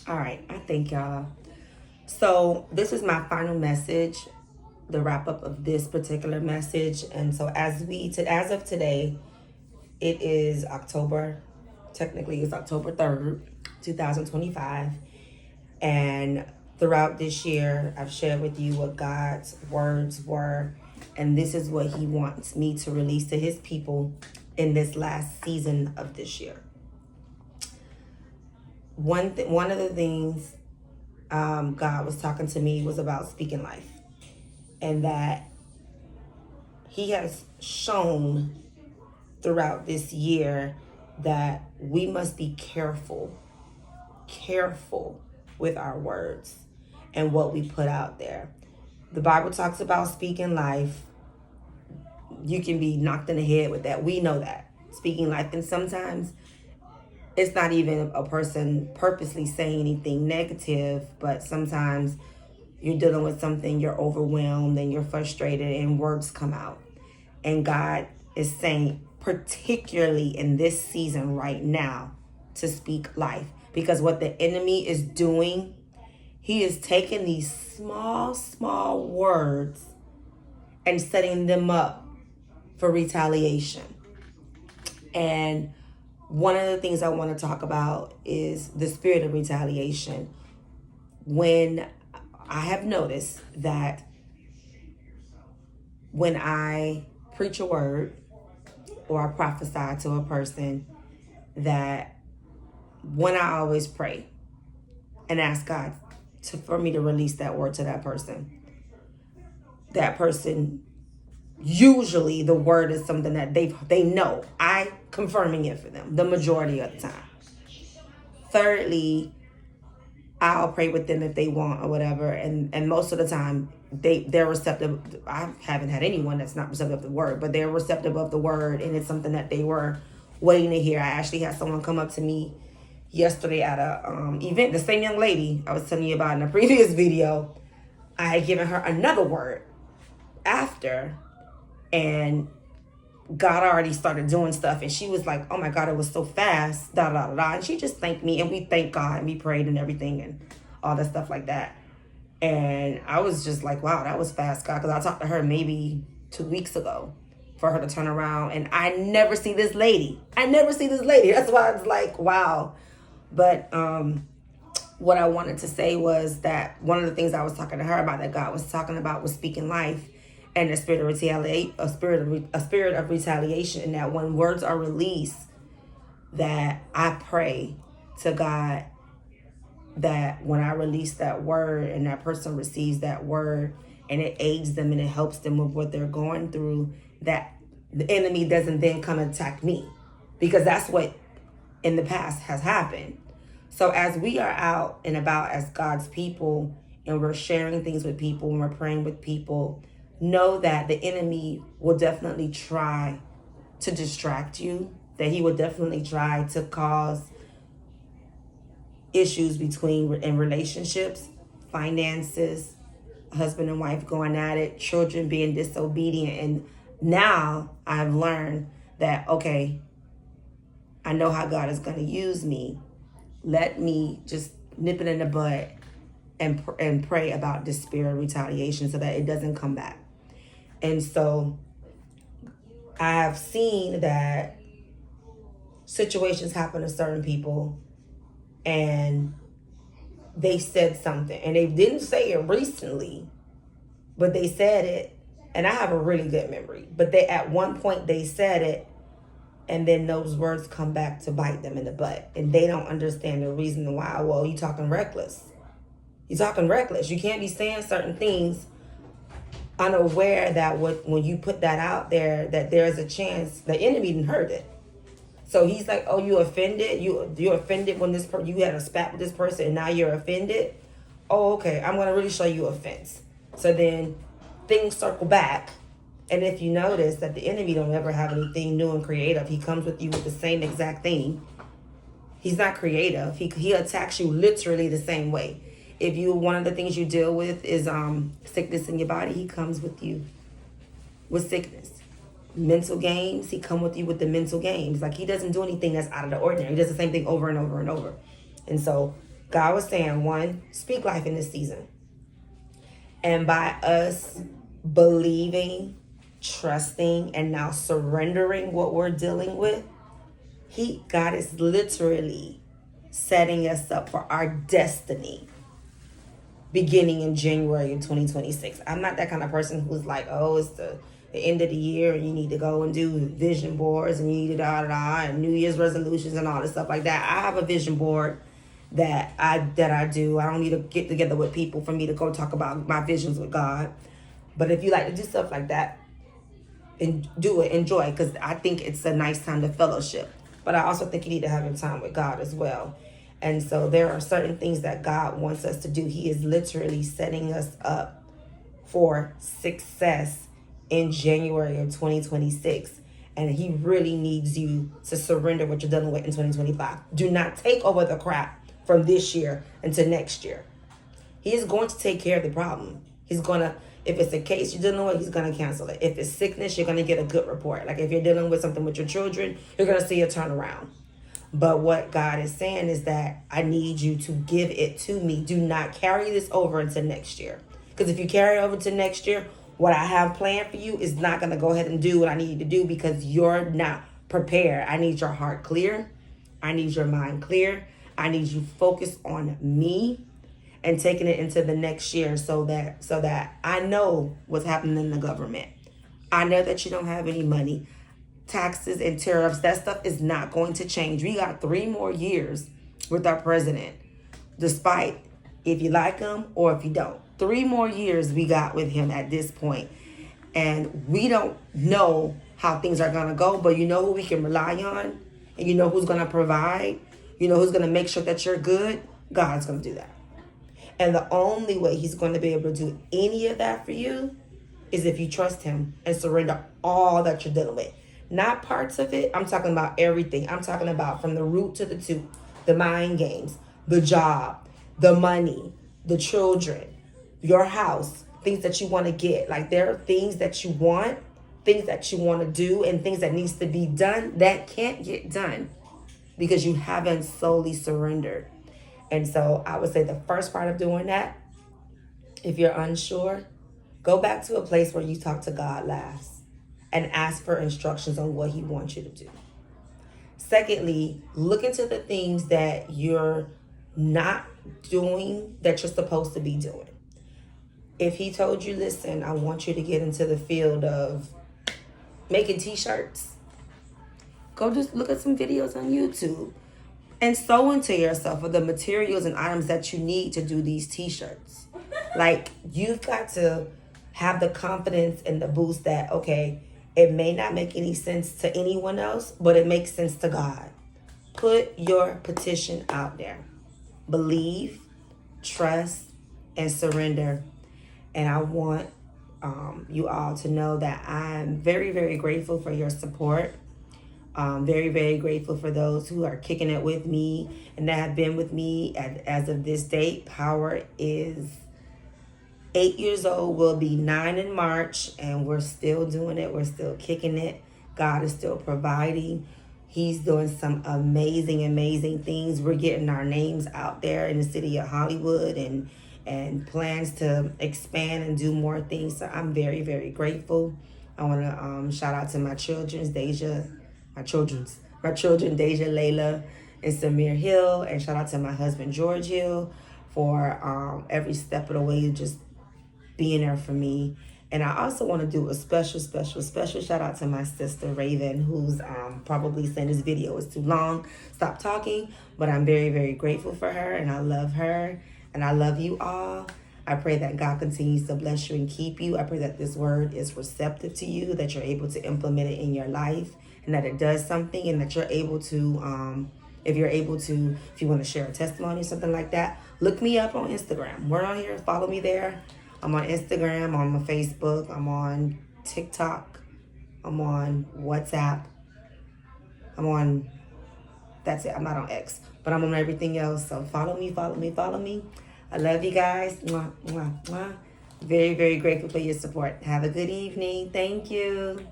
All right, I thank y'all. So this is my final message, the wrap up of this particular message. And so as of today, it is October. Technically, it's October 3rd, 2025. And throughout this year, I've shared with you what God's words were, and this is what He wants me to release to His people in this last season of this year. One of the things God was talking to me was about speaking life, and that He has shown throughout this year that we must be careful with our words and what we put out there. The Bible talks about speaking life. You can be knocked in the head with that. We know that. Speaking life. And sometimes it's not even a person purposely saying anything negative, but sometimes you're dealing with something, you're overwhelmed and you're frustrated and words come out. And God is saying, particularly in this season right now, to speak life. Because what the enemy is doing, he is taking these small words and setting them up for retaliation. And one of the things I want to talk about is the spirit of retaliation. When I have noticed that when I preach a word or I prophesy to a person, that when I always pray and ask God for me to release that word to that person, usually the word is something that they know. I confirming it for them the majority of the time. Thirdly, I'll pray with them if they want or whatever, and most of the time they're receptive. I haven't had anyone that's not receptive of the word, but they're receptive of the word, and it's something that they were waiting to hear. I actually had someone come up to me yesterday at a event. The same young lady I was telling you about in a previous video, I had given her another word after, and God already started doing stuff, and she was like, oh my God, it was so fast, da da da da. And she just thanked me, and we thanked God, and we prayed and everything and all that stuff like that. And I was just like, wow, that was fast, God, because I talked to her maybe 2 weeks ago for her to turn around, and I never see this lady. That's why I was like, wow. But what I wanted to say was that one of the things I was talking to her about that God was talking about was speaking life and the spirit of a spirit of retaliation. And that when words are released, that I pray to God that when I release that word and that person receives that word and it aids them and it helps them with what they're going through, that the enemy doesn't then come attack me, because that's what in the past has happened. So as we are out and about as God's people and we're sharing things with people and we're praying with people, know that the enemy will definitely try to distract you, that he will definitely try to cause issues in relationships, finances, husband and wife going at it, children being disobedient. And now I've learned that, okay, I know how God is going to use me. Let me just nip it in the bud and pray about this spirit of retaliation so that it doesn't come back. And so I have seen that situations happen to certain people and they said something, and they didn't say it recently, but they said it, and I have a really good memory, but they at one point they said it, and then those words come back to bite them in the butt, and they don't understand the reason why. Well, you talking reckless. You can't be saying certain things unaware that when you put that out there, that there's a chance the enemy didn't heard it. So he's like, oh, you offended? You're offended when you had a spat with this person and now you're offended? Oh, okay, I'm going to really show you offense. So then things circle back. And if you notice that the enemy don't ever have anything new and creative, he comes with you with the same exact thing. He's not creative. He attacks you literally the same way. If one of the things you deal with is sickness in your body, he comes with you with sickness. Mental games, he come with you with the mental games. Like, he doesn't do anything that's out of the ordinary. He does the same thing over and over and over. And so God was saying, one, speak life in this season. And by us believing, trusting, and now surrendering what we're dealing with, God is literally setting us up for our destiny beginning in January of 2026. I'm not that kind of person who's like, oh, it's the end of the year and you need to go and do vision boards and you need to and New Year's resolutions and all this stuff like that. I have a vision board that I do. I don't need to get together with people for me to go talk about my visions with God. But if you like to do stuff like that, and do it, enjoy, because I think it's a nice time to fellowship. But I also think you need to have your time with God as well. And so there are certain things that God wants us to do. He is literally setting us up for success in January of 2026. And he really needs you to surrender what you're dealing with in 2025. Do not take over the crap from this year into next year. He is going to take care of the problem. He's going to, if it's a case you're dealing with, he's going to cancel it. If it's sickness, you're going to get a good report. Like if you're dealing with something with your children, you're going to see a turnaround. But what God is saying is that I need you to give it to me. Do not carry this over into next year. Because if you carry it over to next year, what I have planned for you is not going to go ahead and do what I need you to do because you're not prepared. I need your heart clear. I need your mind clear. I need you focused on me and taking it into the next year so that I know what's happening in the government. I know that you don't have any money. Taxes and tariffs, that stuff is not going to change. We got 3 more years with our president, despite if you like him or if you don't. 3 more years we got with him at this point. And we don't know how things are going to go, but you know who we can rely on? And you know who's going to provide? You know who's going to make sure that you're good? God's going to do that. And the only way he's going to be able to do any of that for you is if you trust him and surrender all that you're dealing with. Not parts of it. I'm talking about everything. I'm talking about from the root to the tooth, the mind games, the job, the money, the children, your house, things that you want to get. Like there are things that you want, things that you want to do, and things that needs to be done that can't get done because you haven't solely surrendered. And so I would say the first part of doing that, if you're unsure, go back to a place where you talk to God last and ask for instructions on what he wants you to do. Secondly, look into the things that you're not doing that you're supposed to be doing. If he told you, listen, I want you to get into the field of making t-shirts, go just look at some videos on YouTube and sew into yourself with the materials and items that you need to do these t-shirts. Like, you've got to have the confidence and the boost that, okay, it may not make any sense to anyone else, but it makes sense to God. Put your petition out there. Believe, trust, and surrender. And I want you all to know that I'm very, very grateful for your support. Very, very grateful for those who are kicking it with me and that have been with me as of this date. Power is 8 years old, will be 9 in March, and we're still doing it. We're still kicking it. God is still providing. He's doing some amazing, amazing things. We're getting our names out there in the city of Hollywood and plans to expand and do more things. So I'm very, very grateful. I want to shout out to my children, Deja, Layla, and Samir Hill, and shout out to my husband, George Hill, for every step of the way, just being there for me. And I also want to do a special shout out to my sister, Raven, who's probably saying this video is too long. Stop talking. But I'm very, very grateful for her, and I love her, and I love you all. I pray that God continues to bless you and keep you. I pray that this word is receptive to you, that you're able to implement it in your life, and that it does something, and that you're able to, if you want to share a testimony or something like that, look me up on Instagram. We're on here. Follow me there. I'm on Instagram. I'm on Facebook. I'm on TikTok. I'm on WhatsApp. That's it. I'm not on X, but I'm on everything else. So follow me. I love you guys. Mwah, mwah, mwah. Very, very grateful for your support. Have a good evening. Thank you.